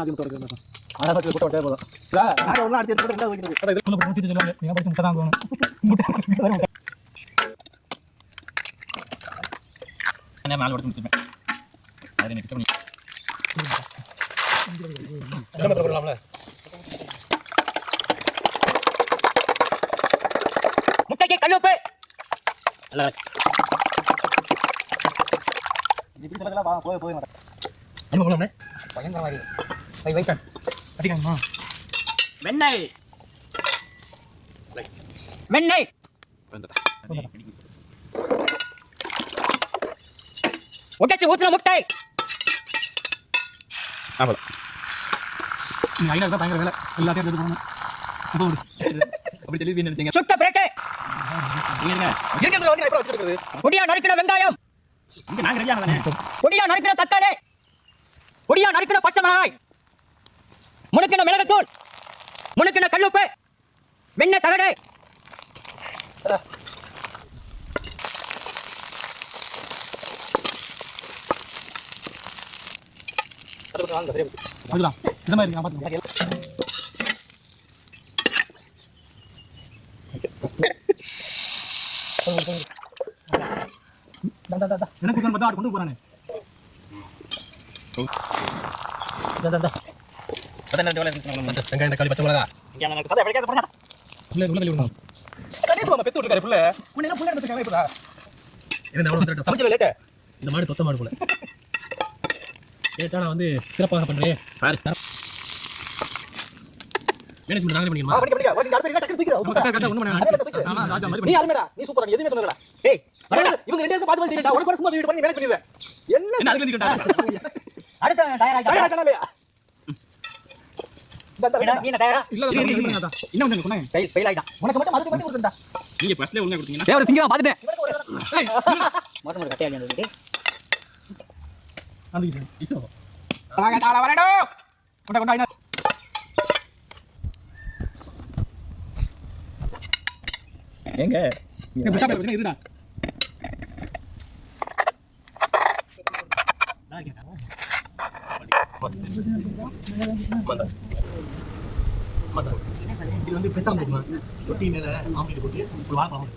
அதிகம் தொடர்ந்து அழகாக கூட்ட வச்சா போதும் நான் ஒன்றா அடுத்து எடுத்து வைக்கிறது இது கொண்டு போட்டு சொல்லுவாங்க நீங்கள் படிச்சு முட்டை தான் போகணும் முட்டை மேலே எடுத்து முடிச்சுப்பேன் அதை எனக்கு பண்ணி போடலாம்ல முட்டைக்கு கல்லுப்பு நல்லா போய் மாட்டேன் அனுபவம் பயங்கர மாதிரி வைப்பேன் அடிக்கணுமா வெண்ணெய் வெண்ணெய் உடைச்சு ஊத்துன முட்டை நீ ஐநா தான் பயங்கர வேலை எல்லாத்தையும் எடுத்து போகணும் அப்படி தெளிவு நினைச்சீங்க சுட்ட பிரேக்கு பொடியா நறுக்கின வெங்காயம் பொடியா நறுக்கின தக்காளி பொடியா நறுக்கின பச்சை மிளகாய் முனுக்கின மிளகுத்தூள் முனுக்கின கல்லுப்பு வெண்ணெய் தகடு இந்த மாதிரி எனக்கு பார்த்தா கொண்டு போறானே வெங்காயம் தக்காளி பச்சை மிளகா இந்த மாடு தொத்த மாடு போல கேட்டா நான் வந்து சிறப்பாக பண்றேன் எங்க இதுடா இது வந்து பெட்டாம் போடுமா ரொட்டி மேல ஆம்லெட் போட்டு ஒரு வாழைப்பழம்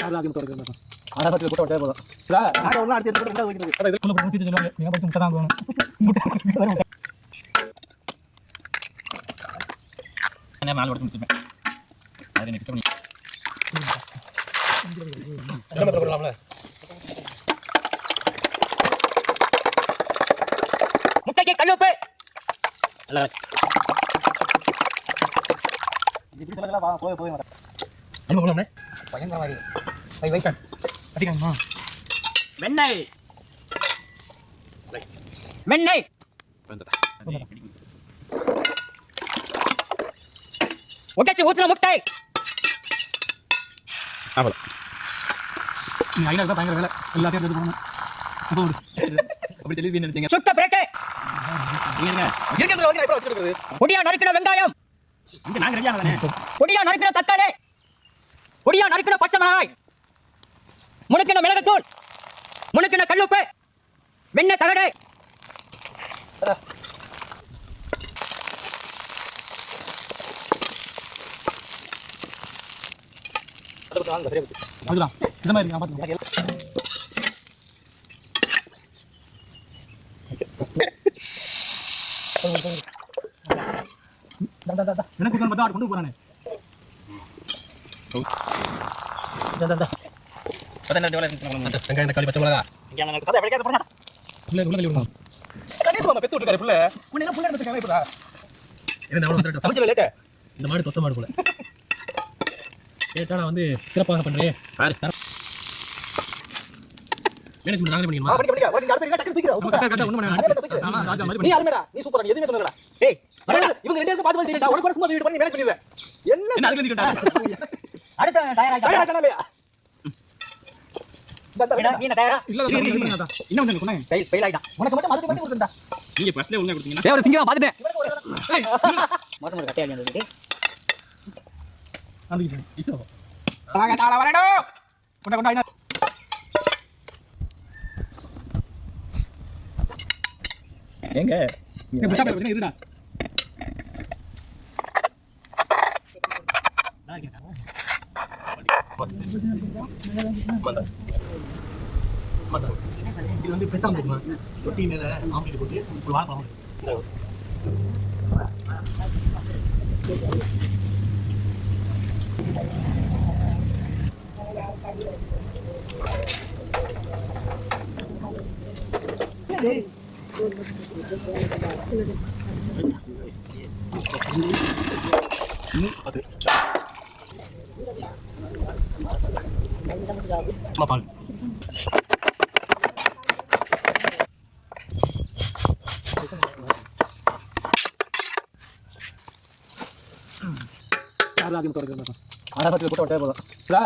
பால் அதிகம் தொடர்ந்து அழகாக கூட்ட வச்சா போதும் நான் ஒன்றா அடுத்து எடுத்து வைக்கிறது இது கொண்டு போட்டு சொல்லுவாங்க நீங்கள் படிச்சு முட்டை தான் போகணும் முட்டை மேலே எடுத்து முடிச்சுப்பேன் அதை எனக்கு பண்ணி போடலாம்ல முட்டைக்கு கல்லுப்பு நல்லா போய் மாட்டேன் அனுபவம் பயங்கர மாதிரி வைப்பேன் அடிக்கணுமா வெண்ணெய் வெண்ணெய் உடைச்சு ஊத்துன முட்டை நீ ஐநா தான் பயங்கர வேலை எல்லாத்தையும் எடுத்து போகணும் அப்படி தெளிவு நினைச்சீங்க சுட்ட பிரேக்கு பொடியா நறுக்கின வெங்காயம் பொடியா நறுக்கின தக்காளி பொடியா நறுக்கின பச்சை மிளகாய் முனுக்கின மிளகுத்தூள் முனுக்கின கல்லுப்பு வெண்ணெய் தகடு இந்த மாதிரி எனக்கு பார்த்தா கொண்டு போறானே வெங்காயம் தக்காளி பச்சை மிளகா இந்த மாடு தொத்த மாடு போல கேட்டா நான் வந்து சிறப்பாக பண்றேன் மேனேஜ்மென்ட் நாங்களே பண்ணிடுமா பண்ணிக்க ஒரு 4 பேர் டக்கு தூக்கிடுறோம் கரெக்ட்டா ஒண்ணு பண்ணு ஆமா ராஜா மாதிரி நீ ஆல்மேடா நீ சூப்பரா எதுமே சொன்னடா டேய் இவங்க ரெண்டு பேருக்கு பாத்து தெரியுடா உனக்கு சும்மா வீடு பண்ணி மேனேஜ் பண்ணிடுவேன் என்ன அதுல நிக்கடா அடுத்த டயர் ஆயிட்டானே நீ தயாரா இல்ல இன்னும் வந்து கொணே ஃபெயில் ஆயிட்டான் உனக்கு மட்டும் மதுரை பண்ணி கொடுத்தா நீங்க ஃபர்ஸ்ட்ல ஒண்ணா கொடுத்தீங்க டேய் ஒரு திங்கா பாத்துட்டேன் மொத்தம் கட்டையா இருந்தது அந்த இது ஆக தாள வரடோ கொண்ட ஐனா எங்க நீ பிச்சா போய் இருடா இது வந்து பெட்டாம் இருக்குமா ரொட்டி மேல ஆம்லெட் போட்டு ஒரு வாழை பழம் பால் ஆராபத்தில் போட்டு ஒட்டே போதும்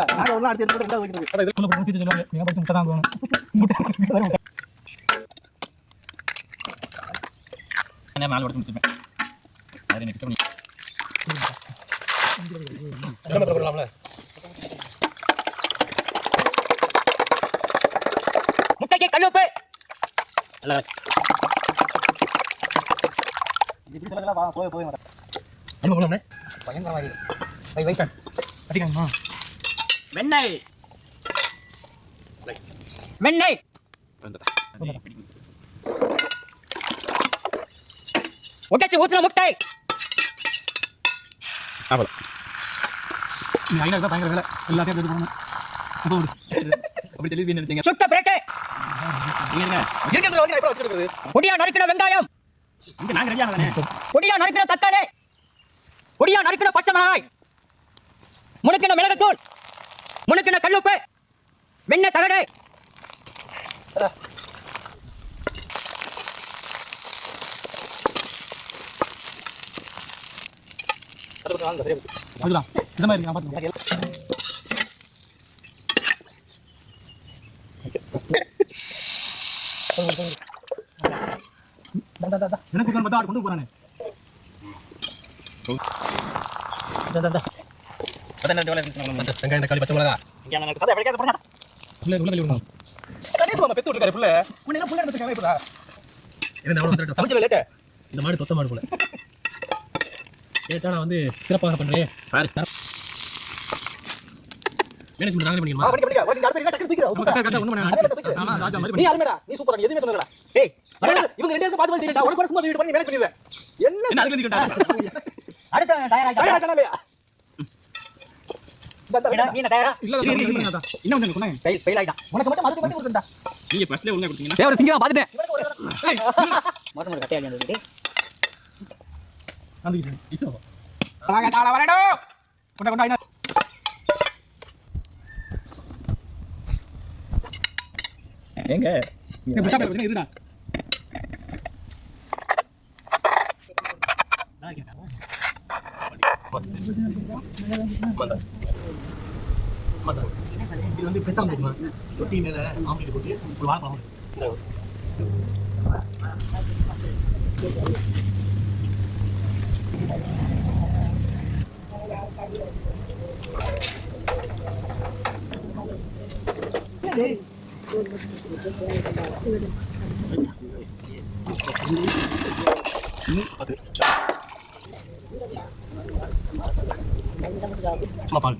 நாங்கள் ஒன்றா அடுத்து எடுத்து ரெண்டாவது வைக்கிறது அதான் இதுக்குள்ள போட்டு ஊற்றி சொல்லுவாங்க நீங்கள் படிச்சு முட்டை தான் வேணும் மேலே எடுத்து முடிச்சுப்பேன் அதை எனக்கு பண்ணி போடலாம்ல முட்டைக்கு கல்லுப்பு நல்லா போய் போய் மாட்டேன் அனுப்ப போலாம்ண்ணே பயங்கரமாக வை வைப்பேன் அடிக்கணுமா வெண்ணெய் வெண்ணெய் முட்டைச்சு ஊத்துன முட்டை அவ்வளோ நீ ஐநா தான் பயங்கர வேலை எல்லாத்தையும் எடுத்து போகணும் அப்படி தெளிவு நினைச்சீங்க சுட்ட பிரேட்டு பொடியா நறுக்கின வெங்காயம் இங்க நாங்க ரெடியா தானே பொடியா நறுக்கின தக்காளி பொடியா நறுக்கின பச்சை மிளகாய் முனுக்கின மிளகுத்தூள் முனுக்கின கல்லுப்பு வெண்ணெய் தகடு அதுதான் இந்த மாதிரி எனக்கு பார்த்தா கொண்டு போறானே வெங்காயம் தக்காளி பச்சை மிளகா இந்த மாடு தொத்த மாடு போல கேட்டா நான் வந்து சிறப்பாக பண்றேன் மேனேஜ்மென்ட் நாங்களே பண்ணிடுமா பண்ணிக்க ஒரு 4 பேர் டக்கு தூக்கிடுறோம் கரெக்ட்டா ஒண்ணு பண்ணு ஆமா ராஜா மாதிரி நீ ஆல்மேடா நீ சூப்பரா எதுமே சொன்னடா டேய் இவங்க ரெண்டு பேருக்கு பாத்து தெரியுடா உனக்கு சும்மா வீடு பண்ணி மேனேஜ் பண்ணிடுவேன் என்ன அதுல நிக்கடா அடுத்த டயர் ஆயிட்டானே நீ தயாரா இல்ல இன்னும் வந்து கொணே ஃபெயில் ஆயிட்டான் உனக்கு மட்டும் மதுரை பண்ணி கொடுத்தா நீங்க ஃபர்ஸ்ட்ல ஒண்ணா கொடுத்தீங்க டேய் ஒரு திங்கா பாத்துட்டேன் மொத்தம் கட்டையா இருந்தது அந்த இது ஆக தாள வரடோ கொண்ட ஐனா எங்க நீ பிச்சா போய் இருடா இது வந்து பெட்டாம் இருக்குமா ரொட்டி மேல ஆம்லெட் போட்டு ஒரு வாழை பழம் பால்